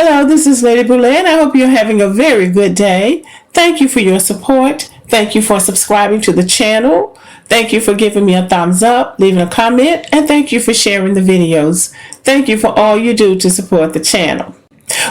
Hello, this is Lady Boulay, and I hope you're having a very good day. Thank you for your support. Thank you for subscribing to the channel. Thank you for giving me a thumbs up, leaving a comment, and thank you for sharing the videos. Thank you for all you do to support the channel.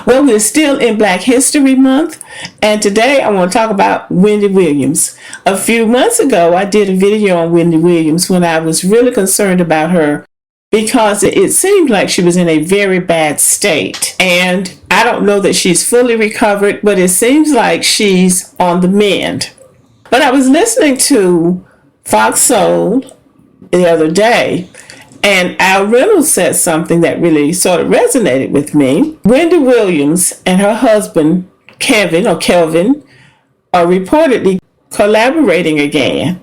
Well, we're still in Black History Month, and today I want to talk about Wendy Williams. A few months ago, I did a video on Wendy Williams when I was really concerned about her because it seemed like she was in a very bad state. And I don't know that she's fully recovered, but it seems like she's on the mend. But I was listening to Fox Soul the other day, and Al Reynolds said something that really sort of resonated with me. Wendy Williams and her husband, Kelvin, are reportedly collaborating again.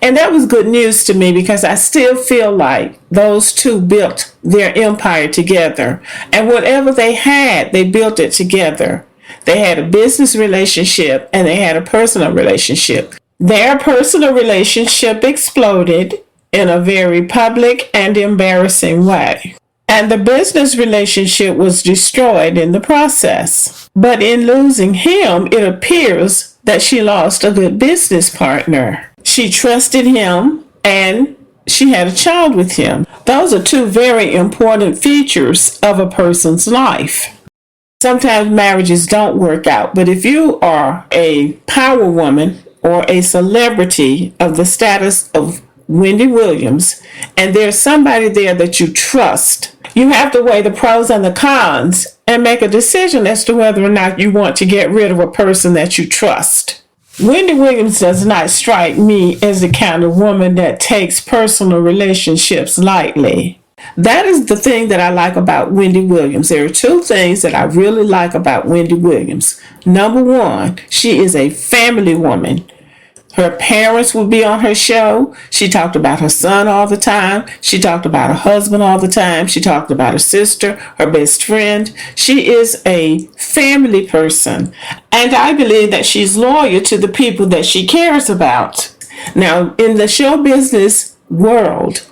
And that was good news to me because I still feel like those two built their empire together. And whatever they had, they built it together. They had a business relationship and they had a personal relationship. Their personal relationship exploded in a very public and embarrassing way. And the business relationship was destroyed in the process. But in losing him, it appears that she lost a good business partner. She trusted him and she had a child with him. Those are two very important features of a person's life. Sometimes marriages don't work out, but if you are a power woman or a celebrity of the status of Wendy Williams, and there's somebody there that you trust, you have to weigh the pros and the cons and make a decision as to whether or not you want to get rid of a person that you trust. Wendy Williams does not strike me as the kind of woman that takes personal relationships lightly. That is the thing that I like about Wendy Williams. There are two things that I really like about Wendy Williams. Number one, she is a family woman. Her parents would be on her show. She talked about her son all the time. She talked about her husband all the time. She talked about her sister, her best friend. She is a family person. And I believe that she's loyal to the people that she cares about. Now, in the show business world,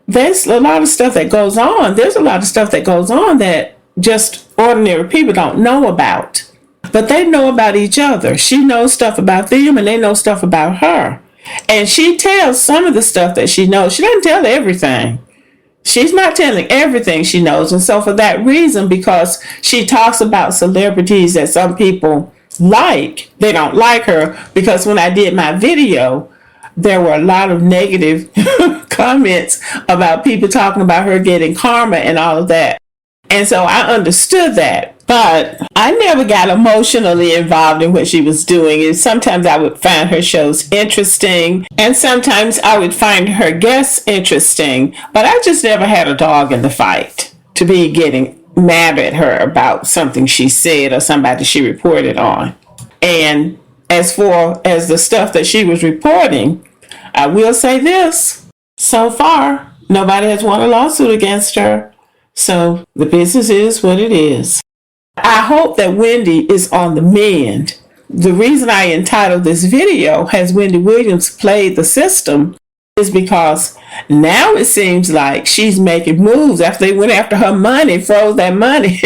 there's a lot of stuff that goes on. There's a lot of stuff that goes on that just ordinary people don't know about. But they know about each other. She knows stuff about them and they know stuff about her. And she tells some of the stuff that she knows. She doesn't tell everything. She's not telling everything she knows. And so for that reason, because she talks about celebrities that some people like, they don't like her. Because when I did my video, there were a lot of negative comments about people talking about her getting karma and all of that. And so I understood that. But I never got emotionally involved in what she was doing. And sometimes I would find her shows interesting. And sometimes I would find her guests interesting. But I just never had a dog in the fight to be getting mad at her about something she said or somebody she reported on. And as far as the stuff that she was reporting, I will say this. So far, nobody has won a lawsuit against her. So the business is what it is. I hope that Wendy is on the mend. The reason I entitled this video, Has Wendy Williams Played the System, is because now it seems like she's making moves after they went after her money, froze that money.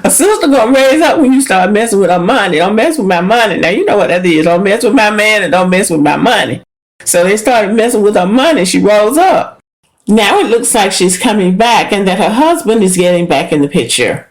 A sister gonna raise up when you start messing with her money. Don't mess with my money. Now you know what that is. Don't mess with my man and don't mess with my money. So they started messing with her money. She rose up. Now it looks like she's coming back and that her husband is getting back in the picture.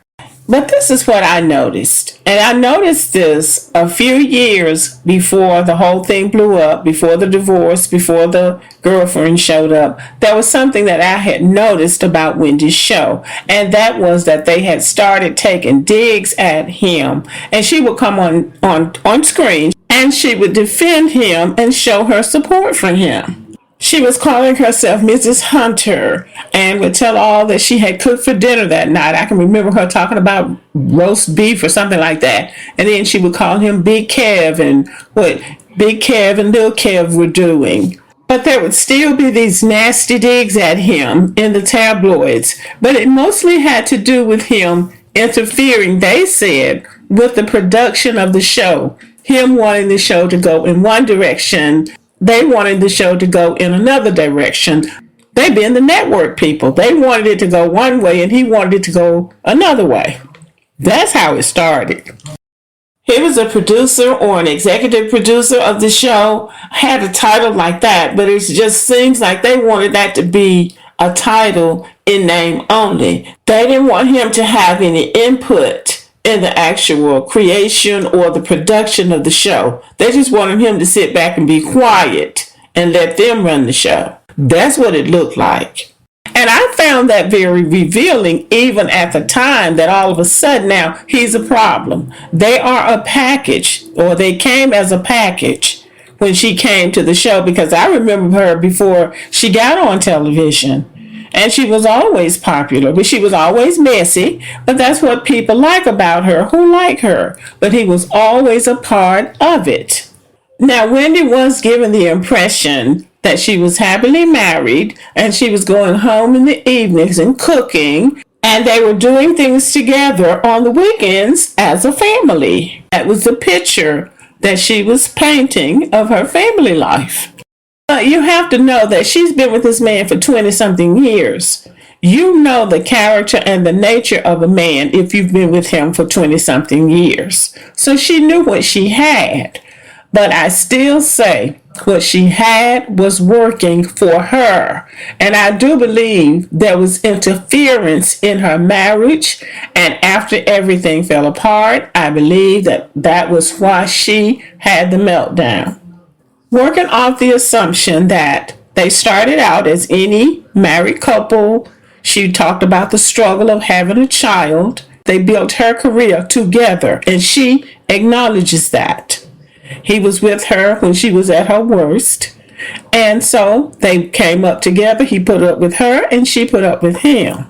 But this is what I noticed. And I noticed this a few years before the whole thing blew up, before the divorce, before the girlfriend showed up. There was something that I had noticed about Wendy's show. And that was that they had started taking digs at him. And she would come on screen and she would defend him and show her support for him. She was calling herself Mrs. Hunter and would tell all that she had cooked for dinner that night. I can remember her talking about roast beef or something like that. And then she would call him Big Kev and what Big Kev and Little Kev were doing. But there would still be these nasty digs at him in the tabloids. But it mostly had to do with him interfering, they said, with the production of the show. Him wanting the show to go in one direction. They wanted the show to go in another direction. They being the network people. They wanted it to go one way and he wanted it to go another way. That's how it started. He was a producer or an executive producer of the show, had a title like that, but it just seems like they wanted that to be a title in name only. They didn't want him to have any input in the actual creation or the production of the show. They just wanted him to sit back and be quiet and let them run the show. That's what it looked like. And I found that very revealing even at the time, that all of a sudden now he's a problem. They are a package, or they came as a package when she came to the show, because I remember her before she got on television. And she was always popular, but she was always messy. But that's what people like about her, who like her. But he was always a part of it. Now, Wendy was given the impression that she was happily married and she was going home in the evenings and cooking, and they were doing things together on the weekends as a family. That was the picture that she was painting of her family life. But you have to know that she's been with this man for 20-something years. You know the character and the nature of a man if you've been with him for 20-something years. So she knew what she had. But I still say what she had was working for her. And I do believe there was interference in her marriage. And after everything fell apart, I believe that was why she had the meltdown. Working off the assumption that they started out as any married couple, she talked about the struggle of having a child. They built her career together, and she acknowledges that. He was with her when she was at her worst. And so they came up together. He put up with her and she put up with him.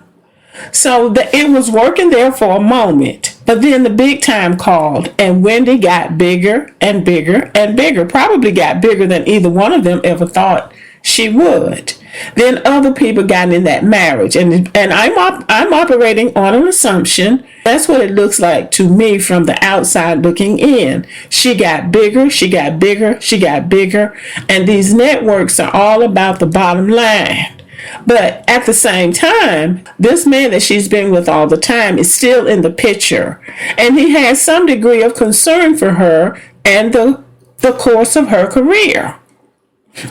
So it was working there for a moment. But then the big time called, and Wendy got bigger and bigger and bigger. Probably got bigger than either one of them ever thought she would. Then other people got in that marriage, and I'm operating on an assumption. That's what it looks like to me from the outside looking in. She got bigger, she got bigger, she got bigger, and these networks are all about the bottom line. But at the same time, this man that she's been with all the time is still in the picture, and he has some degree of concern for her and the course of her career.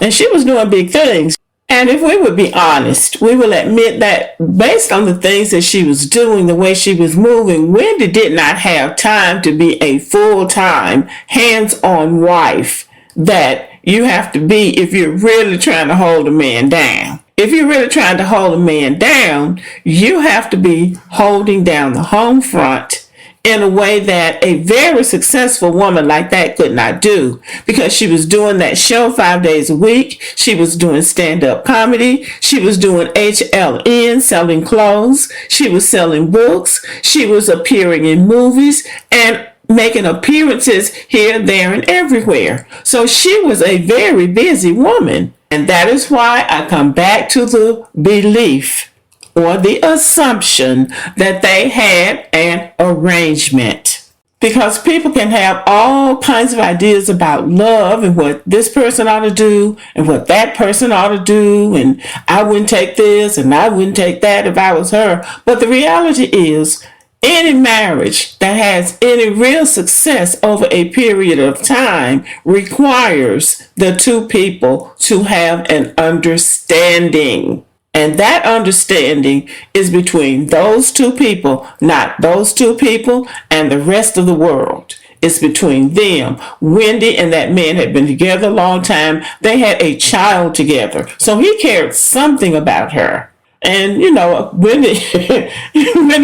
And she was doing big things. And if we would be honest, we will admit that based on the things that she was doing, the way she was moving, Wendy did not have time to be a full-time, hands-on wife that you have to be if you're really trying to hold a man down. If you're really trying to hold a man down, you have to be holding down the home front in a way that a very successful woman like that could not do, because she was doing that show 5 days a week. She was doing stand-up comedy. She was doing HLN, selling clothes. She was selling books. She was appearing in movies and making appearances here, there, and everywhere. So she was a very busy woman. And that is why I come back to the belief or the assumption that they had an arrangement. Because people can have all kinds of ideas about love and what this person ought to do and what that person ought to do, and I wouldn't take this and I wouldn't take that if I was her. But the reality is, any marriage that has any real success over a period of time requires the two people to have an understanding. And that understanding is between those two people, not those two people and the rest of the world. It's between them. Wendy and that man had been together a long time. They had a child together. So he cared something about her. And, you know, Wendy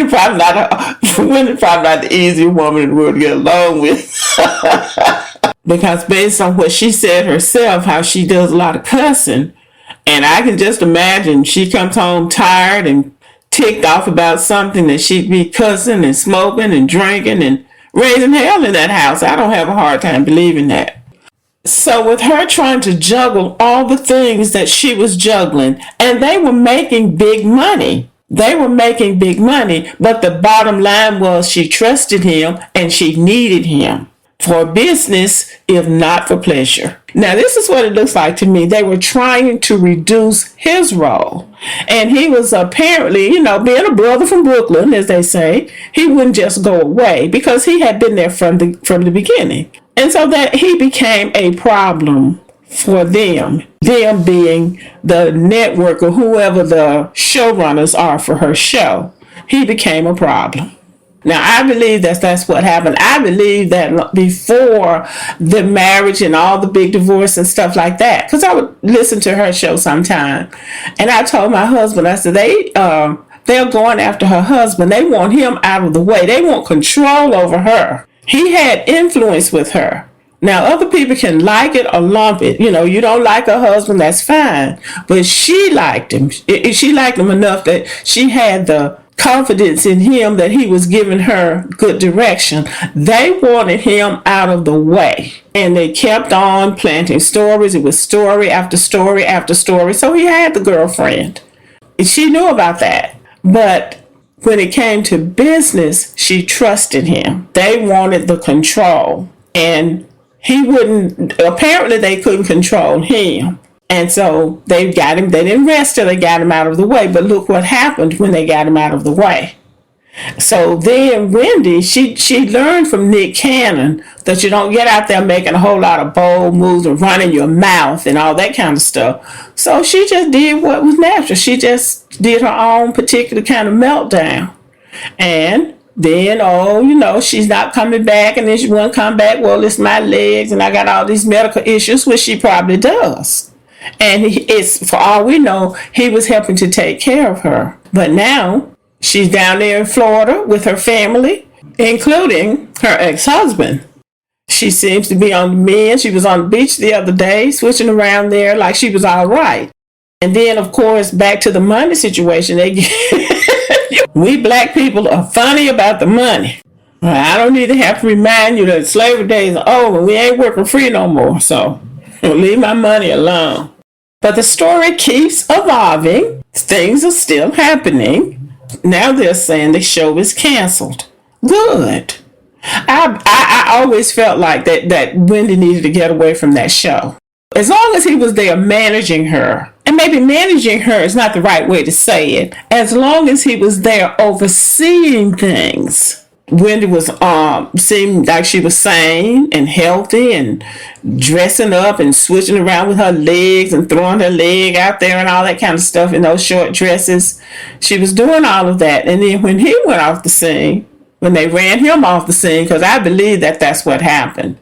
probably not the easiest woman in the world to get along with. Because based on what she said herself, how she does a lot of cussing, and I can just imagine she comes home tired and ticked off about something that she'd be cussing and smoking and drinking and raising hell in that house. I don't have a hard time believing that. So with her trying to juggle all the things that she was juggling, and they were making big money. They were making big money, but the bottom line was she trusted him and she needed him. for business, if not for pleasure. Now, this is what it looks like to me. They were trying to reduce his role. And he was apparently, being a brother from Brooklyn, as they say, he wouldn't just go away because he had been there from the beginning. And so that he became a problem for them being the network or whoever the showrunners are for her show. He became a problem. Now, I believe that's what happened. I believe that before the marriage and all the big divorce and stuff like that, because I would listen to her show sometime, and I told my husband, I said, they're going after her husband. They want him out of the way. They want control over her. He had influence with her. Now, other people can like it or lump it. You don't like her husband, that's fine. But she liked him. She liked him enough that she had the confidence in him that he was giving her good direction. They wanted him out of the way. And they kept on planting stories. It was story after story after story. So he had the girlfriend. She knew about that. But when it came to business, she trusted him. They wanted the control. And apparently they couldn't control him. And so they got him, they didn't rest till they got him out of the way. But look what happened when they got him out of the way. So then Wendy, she learned from Nick Cannon that you don't get out there making a whole lot of bold moves and running your mouth and all that kind of stuff. So she just did what was natural. She just did her own particular kind of meltdown. And then, she's not coming back. And then she won't come back. Well, it's my legs and I got all these medical issues, which she probably does. And it's, for all we know, he was helping to take care of her. But now she's down there in Florida with her family, including her ex-husband. She seems to be on the mend. She was on the beach the other day, switching around there like she was all right. And then, of course, back to the money situation. We black people are funny about the money. I don't need to have to remind you that slavery days are over. We ain't working free no more. So leave my money alone. But the story keeps evolving. Things are still happening. Now they're saying the show is canceled. Good. I always felt like that Wendy needed to get away from that show. As long as he was there managing her, and maybe managing her is not the right way to say it, as long as he was there overseeing things, Wendy was seemed like she was sane and healthy and dressing up and switching around with her legs and throwing her leg out there and all that kind of stuff in those short dresses. She was doing all of that. And then when he went off the scene, when they ran him off the scene, because I believe that that's what happened.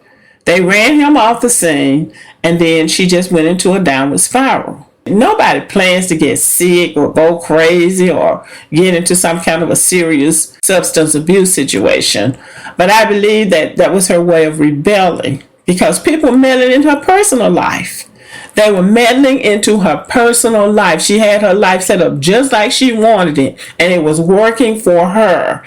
They ran him off the scene, and then she just went into a downward spiral. Nobody plans to get sick or go crazy or get into some kind of a serious substance abuse situation. But I believe that was her way of rebelling, because people were meddling into her personal life. They were meddling into her personal life. She had her life set up just like she wanted it, and it was working for her.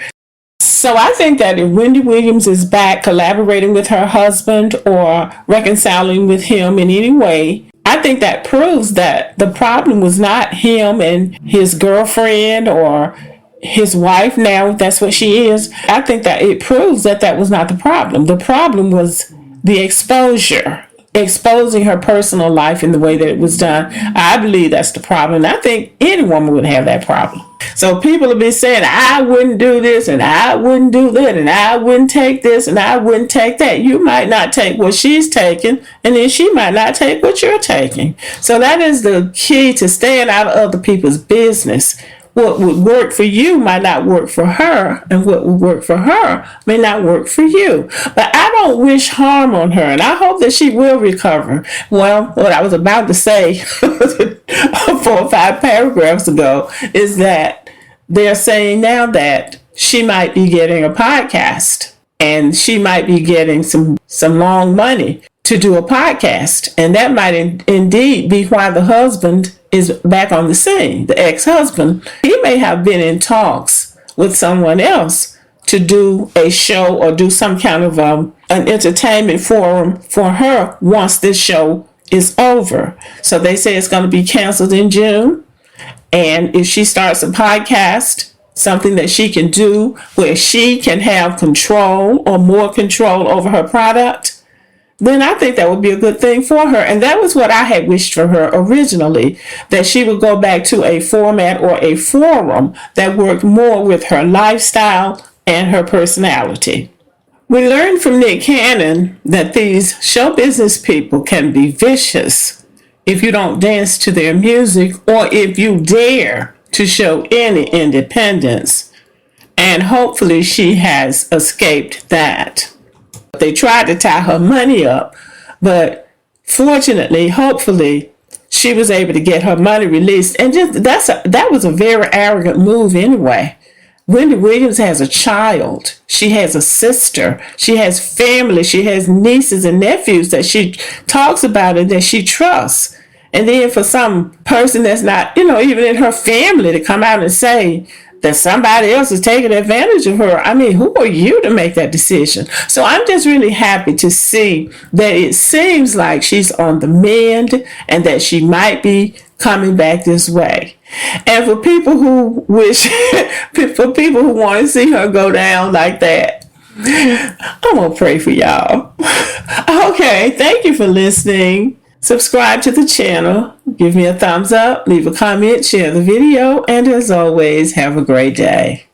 So I think that if Wendy Williams is back collaborating with her husband or reconciling with him in any way, I think that proves that the problem was not him and his girlfriend or his wife. Now that's what she is. I think that it proves that was not the problem. The problem was the exposing her personal life in the way that it was done. I believe that's the problem. I think any woman would have that problem. So people have been saying, I wouldn't do this and I wouldn't do that and I wouldn't take this and I wouldn't take that. You might not take what she's taking, and then she might not take what you're taking. So that is the key to staying out of other people's business. What would work for you might not work for her, and what would work for her may not work for you. But I don't wish harm on her, and I hope that she will recover. Well, what I was about to say 4 or 5 paragraphs ago is that they're saying now that she might be getting a podcast, and she might be getting some long money to do a podcast. And that might indeed be why the husband is back on the scene. The ex-husband, he may have been in talks with someone else to do a show or do some kind of an entertainment forum for her once this show is over. So they say it's going to be canceled in June. And if she starts a podcast something that she can do where she can have control or more control over her product, then I think that would be a good thing for her. And that was what I had wished for her originally, that she would go back to a format or a forum that worked more with her lifestyle and her personality. We learned from Nick Cannon that these show business people can be vicious if you don't dance to their music or if you dare to show any independence. And hopefully she has escaped that. They tried to tie her money up, but fortunately, hopefully, she was able to get her money released. And that was a very arrogant move anyway. Wendy Williams has a child. She has a sister. She has family. She has nieces and nephews that she talks about and that she trusts. And then for some person that's not, even in her family to come out and say that somebody else is taking advantage of her. I mean, who are you to make that decision? So I'm just really happy to see that it seems like she's on the mend and that she might be coming back this way. And for people who for people who want to see her go down like that, I'm going to pray for y'all. Okay, thank you for listening. Subscribe to the channel, give me a thumbs up, leave a comment, share the video, and as always, have a great day.